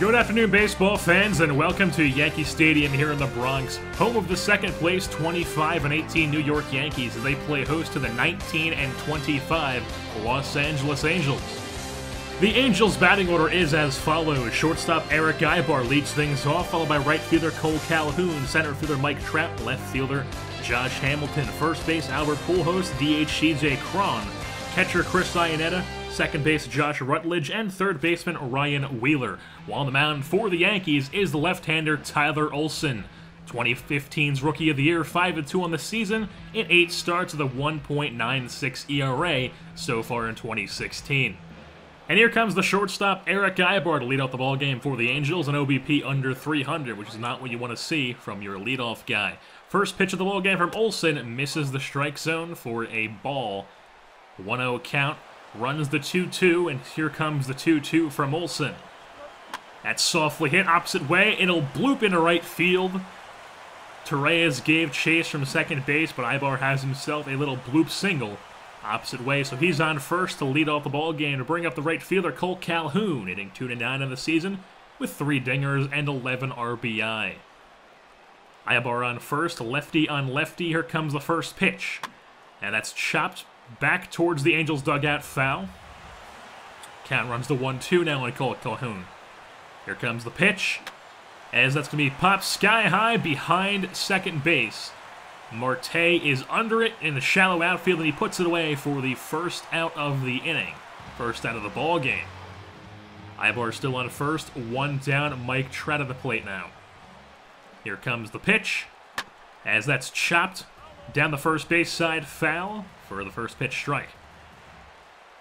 Good afternoon, baseball fans, and welcome to Yankee Stadium here in the Bronx, home of the second-place 25-18 New York Yankees as they play host to the 19-25 Los Angeles Angels. The Angels' batting order is as follows. Shortstop Eric Aybar leads things off, followed by right fielder Cole Calhoun, center fielder Mike Trout, left fielder Josh Hamilton, first base Albert Pujols, DH CJ Cron, catcher Chris Iannetta, second base Josh Rutledge, and third baseman Ryan Wheeler. While on the mound for the Yankees is the left-hander Tyler Olson. 2015's Rookie of the Year, 5-2 on the season, in 8 starts with a 1.96 ERA so far in 2016. And here comes the shortstop Eric Aybar to lead off the ballgame for the Angels, an OBP under 300, which is not what you want to see from your leadoff guy. First pitch of the ballgame from Olson misses the strike zone for a ball. 1-0 count. Runs the 2-2, and here comes the 2-2 from Olson. That's softly hit opposite way. It'll bloop into right field. Torres gave chase from second base, but Aybar has himself a little bloop single opposite way, so he's on first to lead off the ball game to bring up the right fielder Cole Calhoun, hitting 2-9 in the season with 3 dingers and 11 RBI. Aybar on first, lefty on lefty. Here comes the first pitch, and that's chopped back towards the Angels dugout, foul. Count runs to 1-2 now on Cole Calhoun. Here comes the pitch, as that's going to be popped sky high behind second base. Marte is under it in the shallow outfield, and he puts it away for the first out of the inning. First out of the ball game. Aybar still on first, 1 down, Mike Trout at the plate now. Here comes the pitch, as that's chopped down the first base side, foul for the first pitch strike.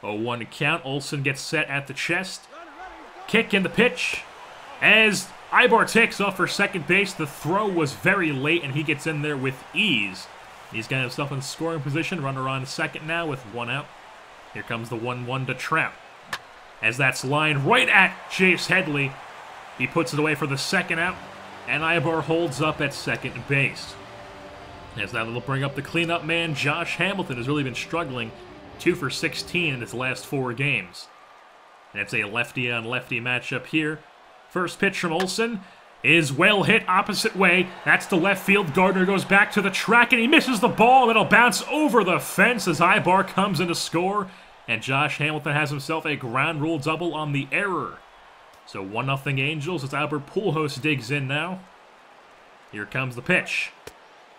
0-1 count. Olson gets set at the chest. Kick in the pitch. As Aybar takes off for second base, the throw was very late, and he gets in there with ease. He's got himself in scoring position. Runner on second now with 1 out. Here comes the 1-1 to Trout. As that's lined right at Chase Headley, he puts it away for the second out, and Aybar holds up at second base. As that will bring up the cleanup man, Josh Hamilton has really been struggling, 2 for 16 in his last 4 games. And it's a lefty-on-lefty matchup here. First pitch from Olson is well hit opposite way. That's to left field. Gardner goes back to the track, and he misses the ball. It'll bounce over the fence as Aybar comes in to score. And Josh Hamilton has himself a ground rule double on the error. So 1-0 Angels as Albert Pujols digs in now. Here comes the pitch.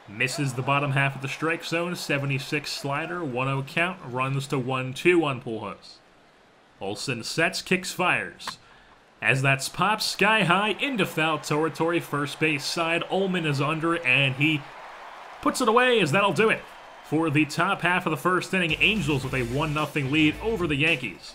Misses the bottom half of the strike zone, 76 slider, 1-0 count, runs to 1-2 on Pujols. Olson sets, kicks, fires. As that's popped sky high into foul territory, first base side, Ullman is under it, and he puts it away as that'll do it. For the top half of the first inning, Angels with a 1-0 lead over the Yankees.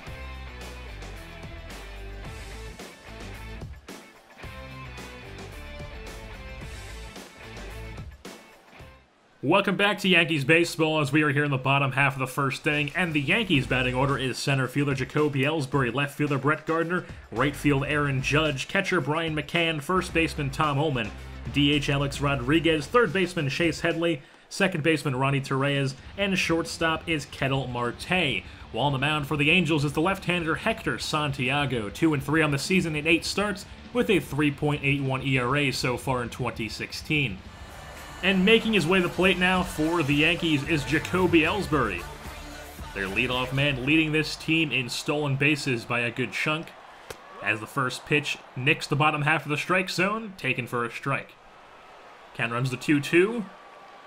Welcome back to Yankees baseball as we are here in the bottom half of the first inning, and the Yankees batting order is center fielder Jacoby Ellsbury, left fielder Brett Gardner, right field Aaron Judge, catcher Brian McCann, first baseman Tom Ullman, DH Alex Rodriguez, third baseman Chase Headley, second baseman Ronnie Torres, and shortstop is Ketel Marte. While on the mound for the Angels is the left-hander Hector Santiago, 2-3 on the season in 8 starts with a 3.81 ERA so far in 2016. And making his way to the plate now for the Yankees is Jacoby Ellsbury. Their leadoff man leading this team in stolen bases by a good chunk. As the first pitch nicks the bottom half of the strike zone, taken for a strike. Count runs to 2-2.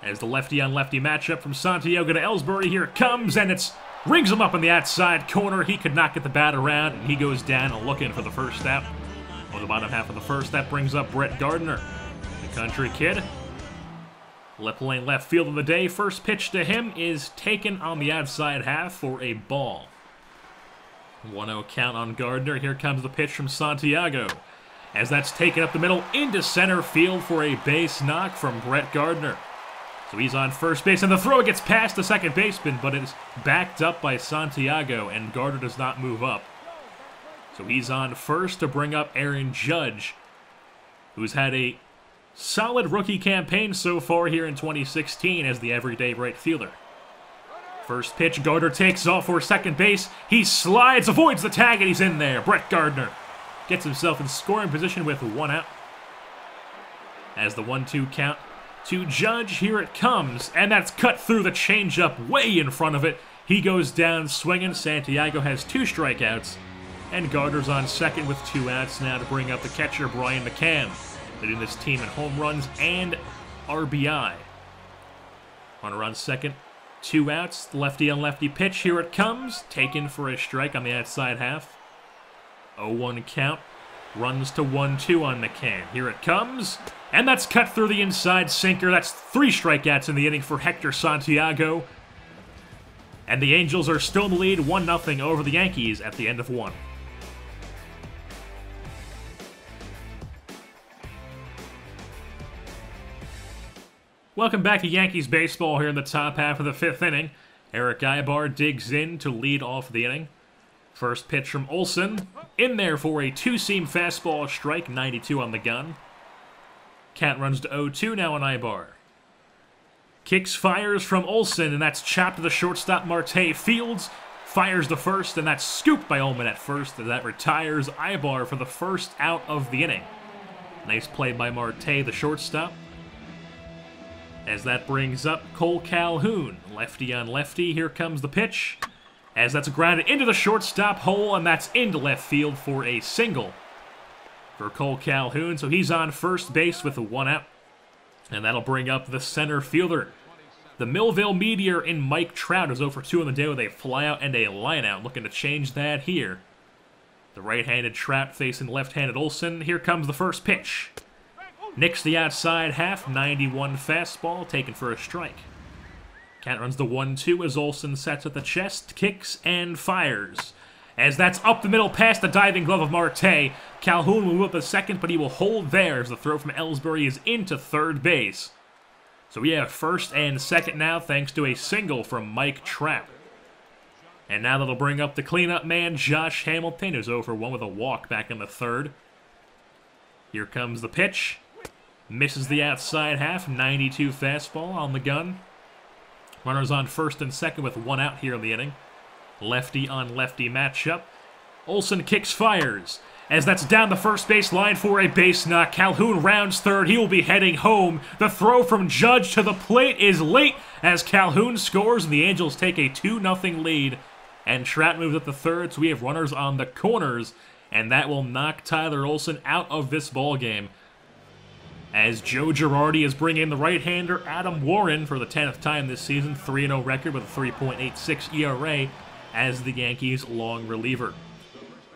As the lefty-on-lefty matchup from Santiago to Ellsbury, here it comes, and it's rings him up in the outside corner. He could not get the bat around, and he goes down looking for the first out. On the bottom half of the first, that brings up Brett Gardner, the country kid. Left lane left field of the day. First pitch to him is taken on the outside half for a ball. 1-0 count on Gardner. Here comes the pitch from Santiago. As that's taken up the middle into center field for a base knock from Brett Gardner. So he's on first base, and the throw gets past the second baseman, but it is backed up by Santiago, and Gardner does not move up. So he's on first to bring up Aaron Judge, who's had a solid rookie campaign so far here in 2016 as the everyday right fielder. First pitch, Gardner takes off for second base. He slides, avoids the tag, and he's in there. Brett Gardner gets himself in scoring position with 1 out. As the 1-2 count to Judge, here it comes, and that's cut through the changeup way in front of it. He goes down swinging. Santiago has 2 strikeouts, and Gardner's on second with 2 outs now to bring up the catcher, Brian McCann, leading this team in home runs and RBI. Runner on second, 2 outs, lefty on lefty pitch, here it comes, taken for a strike on the outside half. 0-1 count, runs to 1-2 on McCann, here it comes, and that's cut through the inside sinker. That's 3 strikeouts in the inning for Hector Santiago. And the Angels are still in the lead, 1-0 over the Yankees at the end of 1. Welcome back to Yankees baseball here in the top half of the 5th inning. Eric Aybar digs in to lead off the inning. First pitch from Olson, in there for a 2-seam fastball strike, 92 on the gun. Count runs to 0-2 now on Aybar. Kicks, fires from Olson, and that's chopped to the shortstop Marte. Fields fires the first, and that's scooped by Ullman at first, and that retires Aybar for the first out of the inning. Nice play by Marte, the shortstop. As that brings up Cole Calhoun, lefty on lefty. Here comes the pitch, as that's grounded into the shortstop hole, and that's into left field for a single for Cole Calhoun. So he's on first base with 1 out, and that'll bring up the center fielder. The Millville Meteor in Mike Trout is 0-for-2 on the day with a flyout and a lineout. Looking to change that here. The right-handed Trout facing left-handed Olson. Here comes the first pitch. Nicks the outside half, 91 fastball, taken for a strike. Count runs to 1-2 as Olson sets at the chest, kicks, and fires. As that's up the middle past the diving glove of Marte. Calhoun will move up to second, but he will hold there as the throw from Ellsbury is into third base. So we have first and second now, thanks to a single from Mike Trout. And now that'll bring up the cleanup man, Josh Hamilton, who's 0-for-1 with a walk back in the third. Here comes the pitch. Misses the outside half, 92 fastball on the gun. Runners on first and second with 1 out here in the inning. Lefty on lefty matchup. Olson kicks, fires. As that's down the first base line for a base knock. Calhoun rounds third. He will be heading home. The throw from Judge to the plate is late as Calhoun scores, and the Angels take a 2-0 lead. And Trout moves up to third, so we have runners on the corners, and that will knock Tyler Olson out of this ball game. As Joe Girardi is bringing in the right-hander Adam Warren for the 10th time this season, 3-0 record with a 3.86 ERA as the Yankees' long reliever.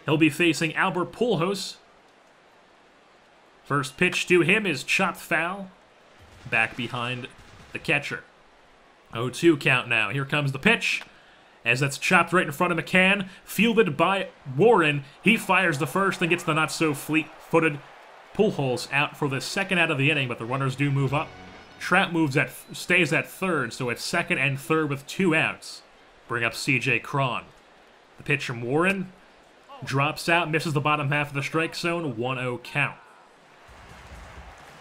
He'll be facing Albert Pujols. First pitch to him is chopped foul, back behind the catcher. 0-2 count now. Here comes the pitch, as that's chopped right in front of McCann, fielded by Warren. He fires the first and gets the not-so-fleet-footed Pujols out for the second out of the inning, but the runners do move up. Trout stays at third, so it's second and third with 2 outs. Bring up C.J. Cron. The pitch from Warren drops out, misses the bottom half of the strike zone, 1-0 count.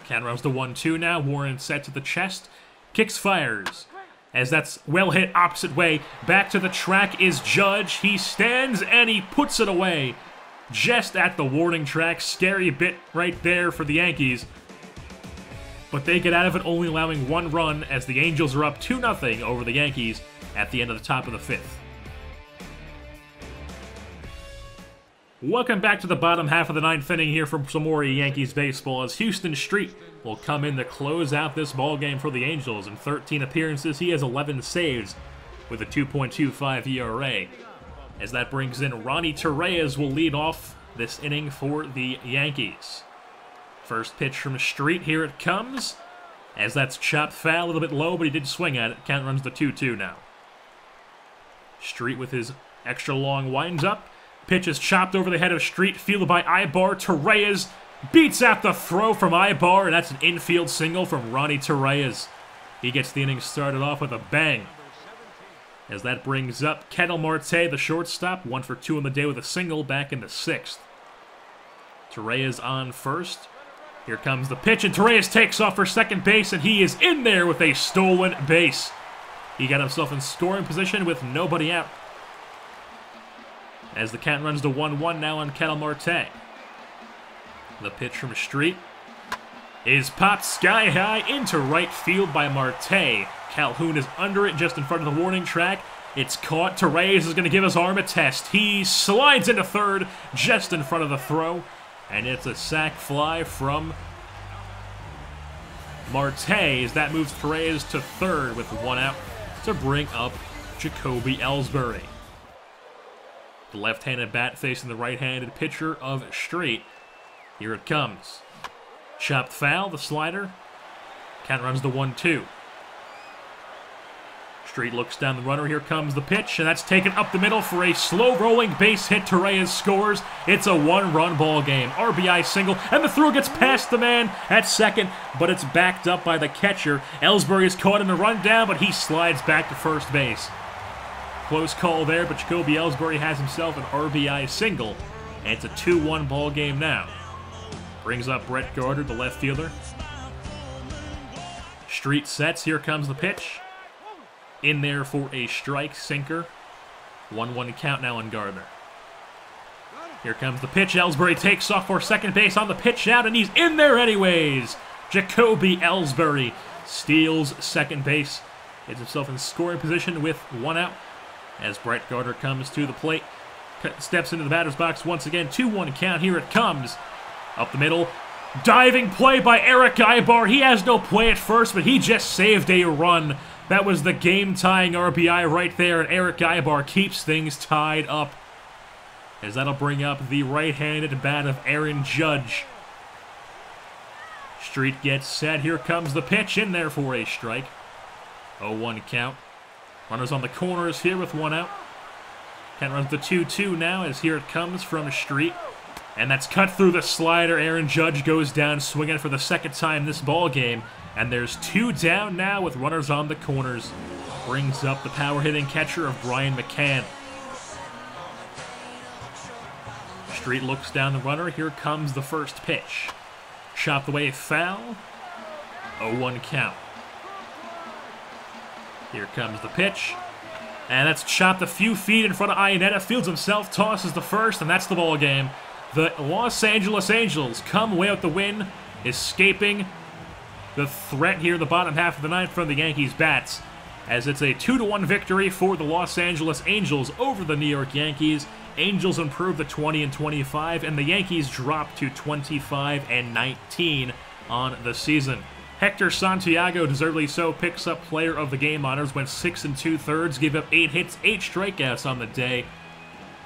Count runs to 1-2 now. Warren sets at the chest, kicks, fires. As that's well hit opposite way. Back to the track is Judge. He stands and he puts it away. Just at the warning track. Scary bit right there for the Yankees. But they get out of it only allowing 1 run as the Angels are up 2-0 over the Yankees at the end of the top of the 5th. Welcome back to the bottom half of the 9th inning here from some more Yankees baseball as Houston Street will come in to close out this ballgame for the Angels. In 13 appearances, he has 11 saves with a 2.25 ERA. As that brings in Ronnie Torreyes will lead off this inning for the Yankees. First pitch from Street, here it comes. As that's chopped foul, a little bit low, but he did swing at it. Count runs to 2-2 now. Street with his extra long winds up. Pitch is chopped over the head of Street, fielded by Aybar. Torreyes beats out the throw from Aybar, and that's an infield single from Ronnie Torreyes. He gets the inning started off with a bang. As that brings up Ketel Marte, the shortstop, 1-for-2 on the day with a single back in the 6th. Torreyes on first. Here comes the pitch, and Torreyes takes off for second base, and he is in there with a stolen base. He got himself in scoring position with nobody out. As the count runs to 1-1 now on Ketel Marte. The pitch from Street is popped sky high into right field by Marte. Calhoun is under it just in front of the warning track. It's caught. Torres is going to give his arm a test. He slides into third just in front of the throw. And it's a sac fly from Marte as that moves Torres to third with 1 out to bring up Jacoby Ellsbury. The left-handed bat facing the right-handed pitcher of Street. Here it comes. Chopped foul, the slider. Count runs to 1-2. Street looks down the runner. Here comes the pitch, and that's taken up the middle for a slow-rolling base hit. Torres scores. It's a 1-run ball game. RBI single, and the throw gets past the man at second, but it's backed up by the catcher. Ellsbury is caught in the rundown, but he slides back to first base. Close call there, but Jacoby Ellsbury has himself an RBI single, and it's a 2-1 ball game now. Brings up Brett Gardner, the left fielder. Street sets. Here comes the pitch. In there for a strike, sinker. 1-1 count now on Gardner. Here comes the pitch. Ellsbury takes off for second base on the pitch out, and he's in there anyways. Jacoby Ellsbury steals second base. Gets himself in scoring position with 1 out as Brett Gardner comes to the plate. Steps into the batter's box once again. 2-1 count. Here it comes. Up the middle. Diving play by Eric Ibar. He has no play at first, but he just saved a run. That was the game-tying RBI right there, and Eric Ibar keeps things tied up. As that'll bring up the right-handed bat of Aaron Judge. Street gets set. Here comes the pitch in there for a strike. 0-1 count. Runners on the corners here with 1 out. Count runs to 2-2 now as here it comes from Street. And that's cut through the slider. Aaron Judge goes down swinging for the second time this ball game. And there's 2 down now with runners on the corners. Brings up the power-hitting catcher of Brian McCann. Street looks down the runner. Here comes the first pitch. Chopped away foul. 0-1 count. Here comes the pitch. And that's chopped a few feet in front of Iannetta. Fields himself, tosses the first, and that's the ball game. The Los Angeles Angels come away with the win, escaping the threat here in the bottom half of the ninth from the Yankees bats, as it's a 2-1 victory for the Los Angeles Angels over the New York Yankees. Angels improve to 20-25, and the Yankees drop to 25-19 on the season. Hector Santiago, deservedly so, picks up player of the game honors, went 6 2/3, gave up 8 hits, 8 strikeouts on the day.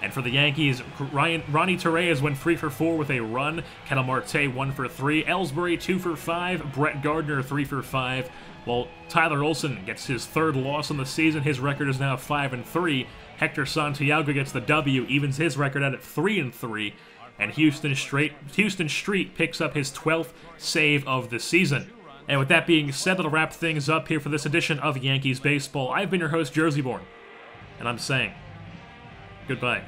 And for the Yankees, Ronnie Torres went 3 for 4 with a run. Ketel Marte 1 for 3. Ellsbury 2 for 5. Brett Gardner 3 for 5. While Tyler Olson gets his 3rd loss on the season. His record is now 5-3. Hector Santiago gets the W, evens his record out at 3-3. And Houston Street picks up his 12th save of the season. And with that being said, that'll wrap things up here for this edition of Yankees Baseball. I've been your host, JerseyBorn, and I'm saying goodbye.